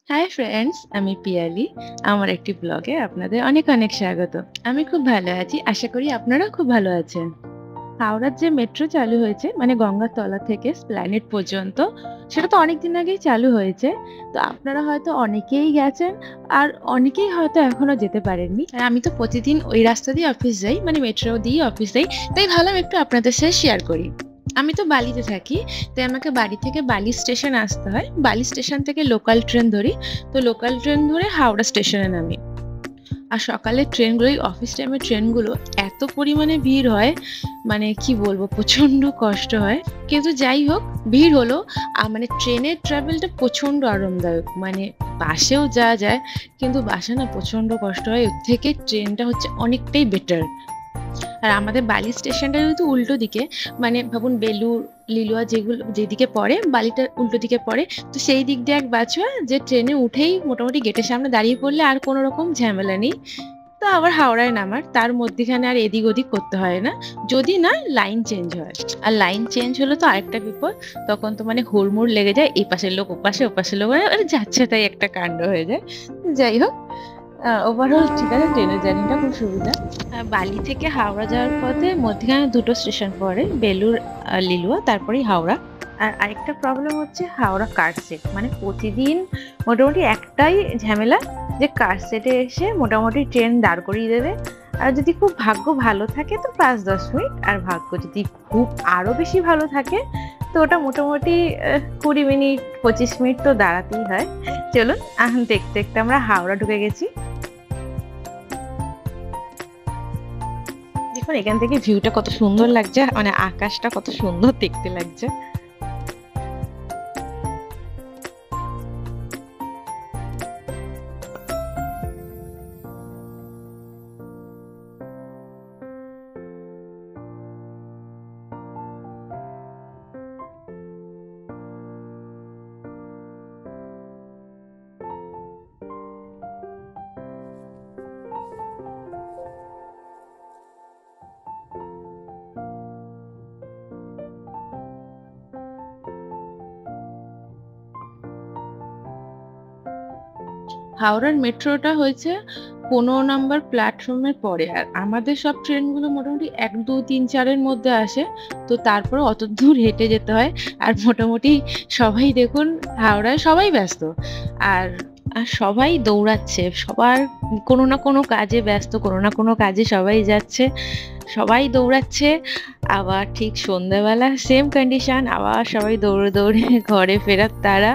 Hi friends, আমি পিয়ালি। আমার একটি ব্লগে আপনাদের অনেক অনেক স্বাগত। আমি খুব ভালো আছি, আশা করি আপনারাও খুব ভালো আছেন। হাওড়ার যে মেট্রো চালু হয়েছে, মানে গঙ্গার তলা থেকে স্প্ল্যানেড পর্যন্ত, সেটা তো অনেক দিন আগেই চালু হয়েছে। তো আপনারা হয়তো অনেকেই গেছেন, আর অনেকেই হয়তো এখনো যেতে পারেননি। আর আমি তো প্রতিদিন ওই রাস্তা দিয়ে অফিস যাই, মানে মেট্রো দিয়ে অফিস যাই, তাই ভাবলাম একটু আপনাদের সাথে শেয়ার করি। আমি তো বালিতে থাকি, তাই আমাকে বাড়ি থেকে বালি স্টেশন আসতে হয়। বালি স্টেশন থেকে লোকাল ট্রেন ধরি। তো লোকাল ট্রেন ধরে হাওড়া স্টেশনে নামি। আর সকালের ট্রেনগুলো, এই অফিস টাইমের ট্রেনগুলো এত পরিমাণে ভিড় হয়, মানে কি বলবো, প্রচন্ড কষ্ট হয়। কিন্তু যাই হোক, ভিড় হলো। মানে ট্রেনের ট্রাভেলটা প্রচন্ড আরামদায়ক, মানে বাসেও যাওয়া যায়, কিন্তু বাসে না প্রচন্ড কষ্ট হয়। ওর থেকে ট্রেনটা হচ্ছে অনেকটাই বেটার। আর আমাদের বালি স্টেশনটা যেহেতু উল্টো দিকে, মানে ভাবুন বেলুড়, লিলুয়া যেগুলো যেদিকে পড়ে, বালিটা উল্টো দিকে পড়ে। তো সেই দিক দিয়ে এক বাছুয়া যে ট্রেনে উঠেই মোটামুটি গেটের সামনে দাঁড়িয়ে পড়লে আর কোনো রকম ঝামেলা নেই। তো আবার হাওড়ায় নামার, তার মধ্যিখানে আর এদিক ওদিক করতে হয় না, যদি না লাইন চেঞ্জ হয়। আর লাইন চেঞ্জ হলে তো আরেকটা বিপদ, তখন তো মানে হুড়মুড় লেগে যায়, এই পাশের লোক ওপাশে, ওপাশের লোক যাচ্ছে, তাই একটা কাণ্ড হয়ে যায়। যাই হোক, ওভারঅল ঠিক আছে, ট্রেনের জার্নিটা খুব সুবিধা। বালি থেকে হাওড়া যাওয়ার পথে মধ্যখানে দুটো স্টেশন পড়ে, বেলুড় আর লিলুয়া, তারপরেই হাওড়া। আর আরেকটা প্রবলেম হচ্ছে হাওড়া কারসেট, মানে প্রতিদিন মোটামুটি একটাই ঝামেলা, যে কারসেটে এসে মোটামুটি ট্রেন দাঁড় করিয়ে দেবে। আর যদি খুব ভাগ্য ভালো থাকে তো 5-10 মিনিট, আর ভাগ্য যদি খুব আরো বেশি ভালো থাকে তো ওটা মোটামুটি 20 মিনিট 25 মিনিট তো দাঁড়াতেই হয়। চলুন, দেখতে দেখতে আমরা হাওড়া ঢুকে গেছি। দেখুন এখান থেকে ভিউটা কত সুন্দর লাগছে, মানে আকাশটা কত সুন্দর দেখতে লাগছে। হাওড়ার মেট্রোটা হয়েছে 15 নম্বর প্ল্যাটফর্মের পরে, আর আমাদের সব ট্রেনগুলো মোটামুটি 1, 2, 3, 4-এর মধ্যে আসে। তো তারপরে অত দূর হেঁটে যেতে হয়। আর মোটামুটি সবাই দেখুন, হাওড়ায় সবাই ব্যস্ত। আর আর সবাই দৌড়াচ্ছে, সবার কোনো না কোনো কাজে ব্যস্ত, কোনো না কোনো কাজে সবাই যাচ্ছে, সবাই দৌড়াচ্ছে। আবার ঠিক সন্ধ্যাবেলা সেম কন্ডিশন, আবার সবাই দৌড়ে দৌড়ে ঘরে ফেরার তাড়া।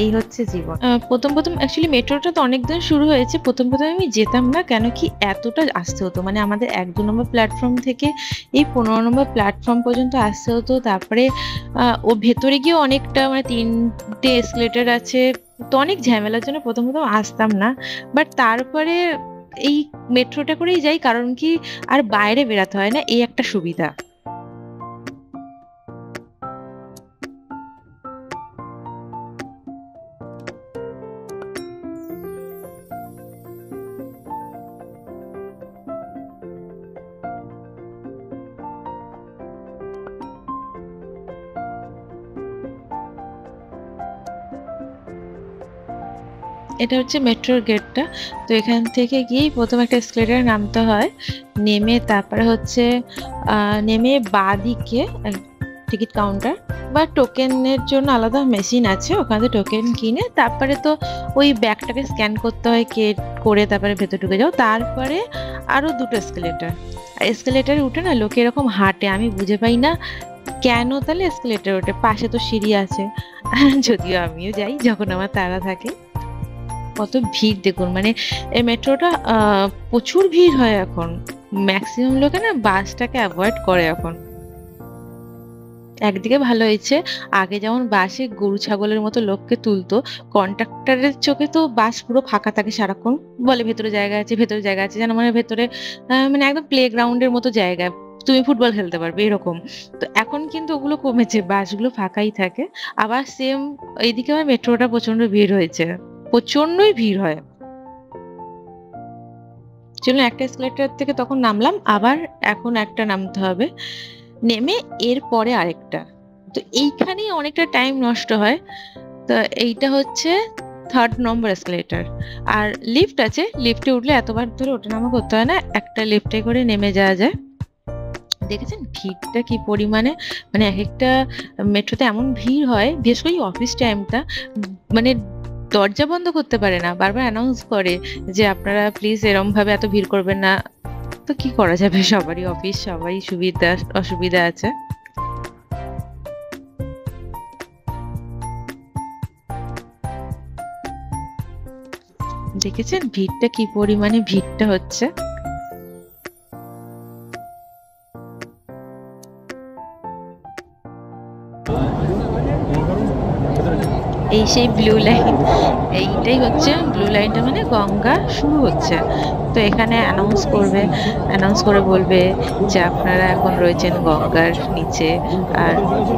এই হচ্ছে জীবন। প্রথম প্রথম অ্যাকচুয়ালি মেট্রোটা তো অনেকদিন শুরু হয়েছে, প্রথম প্রথম আমি যেতাম না, কেন কি এতটা আসতে হতো, মানে আমাদের 1-2 নম্বর প্ল্যাটফর্ম থেকে এই 15 নম্বর প্ল্যাটফর্ম পর্যন্ত আসতে হতো। তারপরে ও ভেতরে গিয়ে অনেকটা, মানে 3টে এসকেলেটার আছে, তো অনেক ঝামেলার জন্য প্রথম প্রথম আসতাম না। বাট তারপরে এই মেট্রোটা করেই যাই, কারণ কি আর বাইরে বেরাতে হয় না, এই একটা সুবিধা। এটা হচ্ছে মেট্রোর গেটটা। তো এখান থেকে গিয়েই প্রথম একটা এসকেলেটারে নামতে হয়। নেমে তারপরে হচ্ছে নেমে বাঁদিকে টিকিট কাউন্টার বা টোকেনের জন্য আলাদা মেশিন আছে, ওখান থেকে টোকেন কিনে তারপরে তো ওই ব্যাগটাকে স্ক্যান করতে হয়, করে তারপরে ভেতর ঢুকে যাও। তারপরে আরো দুটো এসকেলেটার, আর এসকেলেটারে উঠে না লোকে এরকম হাঁটে, আমি বুঝে পাই না কেন তাহলে এসকেলেটার ওঠে, পাশে তো সিঁড়ি আছে। যদিও আমিও যাই যখন আমার তাড়া থাকে। কত ভিড় দেখুন, মানে এই মেট্রোটা প্রচুর ভিড় হয় এখন। ম্যাক্সিমাম লোকে না বাসটাকে অ্যাভয়েড করে এখন। একদিকে ভালো হয়েছে, আগে যেমন বাসে গরু ছাগলের মতো লোককে তুলতো, কন্ডাক্টরের চোখে তো বাস পুরো ফাঁকা থাকে সারাক্ষণ, বলে ভেতরে জায়গা আছে, ভেতরে জায়গা আছে, যেন মানে ভেতরে মানে একদম প্লে গ্রাউন্ডের মতো জায়গা, তুমি ফুটবল খেলতে পারবে এরকম। তো এখন কিন্তু ওগুলো কমেছে, বাসগুলো ফাঁকাই থাকে। আবার সেম এইদিকে আবার মেট্রোটা প্রচন্ড ভিড় হয়েছে, প্রচন্ডই ভিড় হয়। চলুন, একটা এসকেলেটর থেকে তখন নামলাম, আবার এখন একটা নামতে হবে, নেমে এর পরে আরেকটা। তো এইখানেই অনেকটা টাইম নষ্ট হয়। তো এইটা হচ্ছে 3rd নম্বর এসকেলেটর। আর লিফট আছে, লিফটে উঠলে এতবার ধরে ওঠানামা করতে হয় না, একটা লিফটে করে নেমে যাওয়া যায়। দেখেছেন ভিড়টা কি পরিমাণে, মানে এক একটা মেট্রোতে এমন ভিড় হয়, বিশেষ করে অফিস টাইমটা, মানে দরজা বন্ধ করতে পারে না, বারবার অ্যানাউন্স করে যে আপনারা প্লিজ এরম ভাবে এত ভিড় করবেন না। তো কি করা যাবে, সবারই অফিস, সবারই সুবিধা অসুবিধা আছে। দেখেছেন ভিড়টা কি পরিমাণে ভিড়টা হচ্ছে। এই সেই ব্লু লাইন, এইটাই হচ্ছে ব্লু লাইনটা, মানে গঙ্গা শুরু হচ্ছে। তো এখানে অ্যানাউন্স করে বলবে যে আপনারা এখন রয়েছেন গঙ্গার নিচে, আর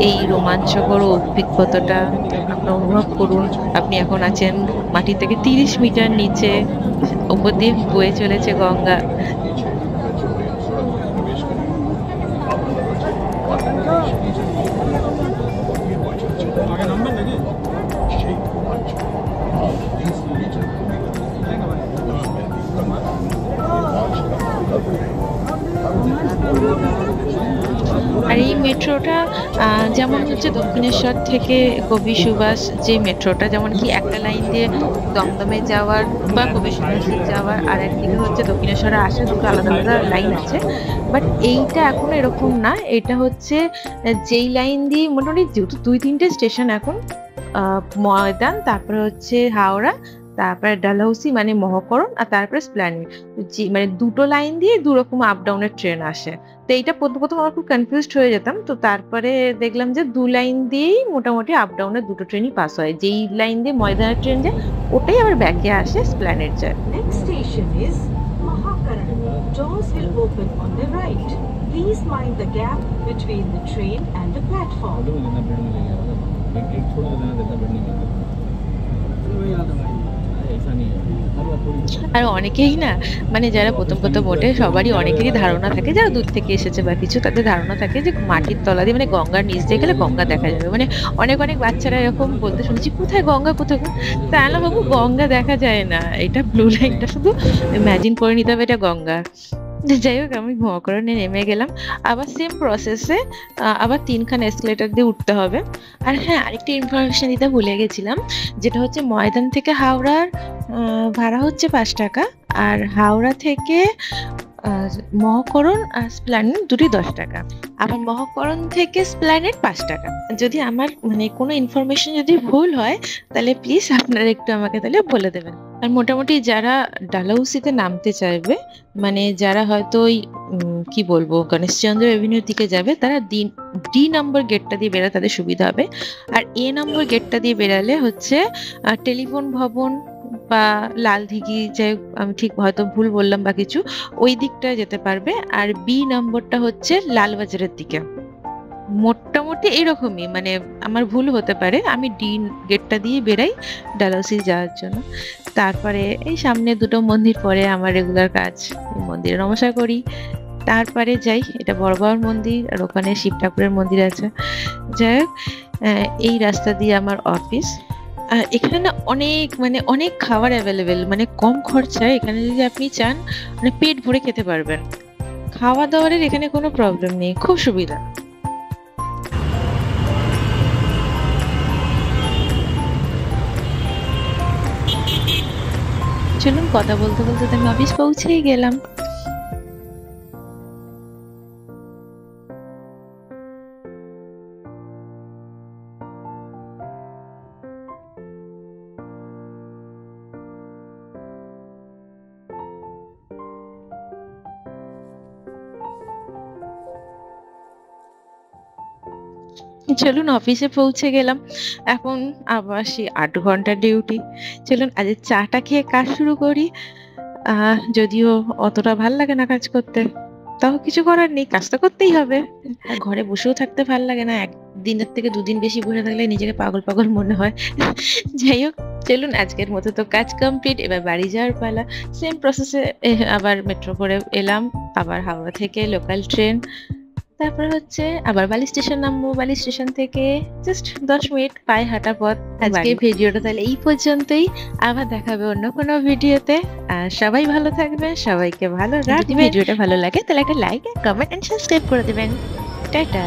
এই রোমাঞ্চকর অভিজ্ঞতাটা আপনারা অনুভব করুন। আপনি এখন আছেন মাটি থেকে 30 মিটার নিচে, ওপর দিয়ে বয়ে চলেছে গঙ্গা। আর এই মেট্রোটা যেমন হচ্ছে দক্ষিণেশ্বর থেকে কবি সুভাষ যে মেট্রোটা, যেমন কি একটা লাইন দিয়ে দমদমে যাওয়ার বা কবি সুভাষ যাওয়ার, আর একদিকে হচ্ছে দক্ষিণেশ্বরে আসা, দুটো আলাদা আলাদা লাইন আছে। বাট এইটা এখন এরকম না, এটা হচ্ছে যেই লাইন দিয়ে মোটামুটি যেহেতু 2-3টে স্টেশন এখন, ময়দান, তারপরে হচ্ছে হাওড়া, তারপরে ডালহৌসি মানে মহাকরণ, আর তারপরে স্প্ল্যানেড, মানে দুটো লাইন দিয়ে দুরকম আপ ডাউনের ট্রেন আসে। তো এইটা প্রথম আমার খুব কনফিউজড হয়ে যেতাম, তো তারপরে দেখলাম যে 2 লাইন দিয়েই মোটামুটি আপ ডাউনের দুটো ট্রেনই পাস হয়। যেই লাইন দিয়ে ময়দানের ট্রেন যায় ওটাই আবার ব্যাকে আসে, স্প্ল্যানেড যায়। Next station is Mahakaran. Doors will open on the right. Please mind the gap between the train and the platform. আর অনেকেই না, মানে যারা প্রথম ওঠে সবারই অনেকেরই ধারণা থাকে, যারা দূর থেকে এসেছে বা কিছু, তাদের ধারণা থাকে যে মাটির তলা দিয়ে, মানে গঙ্গার নিচ দিয়ে গেলে গঙ্গা দেখা যাবে। মানে অনেক বাচ্চারা এরকম বলতে শুনেছি, কোথায় গঙ্গা, কোথায়? তা না বাবু, গঙ্গা দেখা যায় না, এটা ব্লু লাইনটা শুধু ইমাজিন করে নিতে হবে এটা গঙ্গা। যাই হোক, আমি মহাকরণে নেমে গেলাম, আবার সেম প্রসেসে আবার 3খান এসকেলেটর দিয়ে উঠতে হবে। আর হ্যাঁ, আরেকটা ইনফরমেশন দিতে ভুলে গেছিলাম, যেটা হচ্ছে ময়দান থেকে হাওড়ার ভাড়া হচ্ছে 5 টাকা, আর হাওড়া থেকে মহাকরণ আর স্প্ল্যানেড দুটোই 10 টাকা, আবার মহাকরণ থেকে স্প্ল্যানেড 5 টাকা। যদি আমার মানে কোনো ইনফরমেশন যদি ভুল হয় তাহলে প্লিজ আপনারা একটু আমাকে তাহলে বলে দেবেন। আর মোটামুটি যারা ডালহৌসিতে নামতে চাইবে, মানে যারা হয়তো ওই কি বলবো গণেশচন্দ্র এভিনিউর দিকে যাবে, তারা ডি নম্বর গেটটা দিয়ে বেরোলে তাদের সুবিধা হবে। আর এ নম্বর গেটটা দিয়ে বেরালে হচ্ছে টেলিফোন ভবন বা লালদিঘি, যাই হোক আমি ঠিক হয়তো ভুল বললাম বা কিছু, ওই দিকটা যেতে পারবে। আর বি নম্বরটা হচ্ছে লালবাজারের দিকে, মোটামুটি এরকমই, মানে আমার ভুল হতে পারে। আমি ডি গেটটা দিয়ে বেরাই ডালহৌসি যাওয়ার জন্য। তারপরে এই সামনে দুটো মন্দির পরে আমার রেগুলার কাজ, মন্দিরে নমস্কার করি, তারপরে যাই, এটা বড় বাবার মন্দির, আর ওখানে শিব ঠাকুরের মন্দির আছে। যাই হোক, এই রাস্তা দিয়ে আমার অফিস। এখানে না অনেক খাবার অ্যাভেলেবেল, মানে কম খরচায় এখানে যদি আপনি চান মানে পেট ভরে খেতে পারবেন। খাওয়া দাওয়ারের এখানে কোনো প্রবলেম নেই, খুব সুবিধা। চলুন, কথা বলতে বলতে আমি অফিস পৌঁছেই গেলাম। চলুন, অফিসে পৌঁছে গেলাম, এখন আবার সেই 8 ঘন্টার ডিউটি। চলুন আজ চাটা খেয়ে কাজ শুরু করি। যদিও অতটা ভাল লাগে না কাজ করতে, তাও কিছু করার নেই, কাজ তো করতেই হবে। ঘরে বসেও থাকতে ভাল লাগে না, একদিনের থেকে 2 দিন বেশি বসে থাকলে নিজেকে পাগল পাগল মনে হয়। যাই হোক, চলুন আজকের মতো তো কাজ কমপ্লিট, এবার বাড়ি যাওয়ার পালা। সেম প্রসেসে আবার মেট্রো করে এলাম, আবার হাওড়া থেকে লোকাল ট্রেন, তারপর হচ্ছে আবার বালি স্টেশন নামবো। বালি স্টেশন থেকে জাস্ট 10 মিনিট পায়ে হাঁটা পথ। আজকে ভিডিওটা তাহলে এই পর্যন্তই। আবার দেখা হবে অন্য কোনো ভিডিওতে। আর সবাই ভালো থাকবেন, সবাইকে ভালো রাখবেন। ভিডিওটা ভালো লাগে তাহলে একটা লাইক, কমেন্ট এন্ড সাবস্ক্রাইব করে দিবেন। টাটা।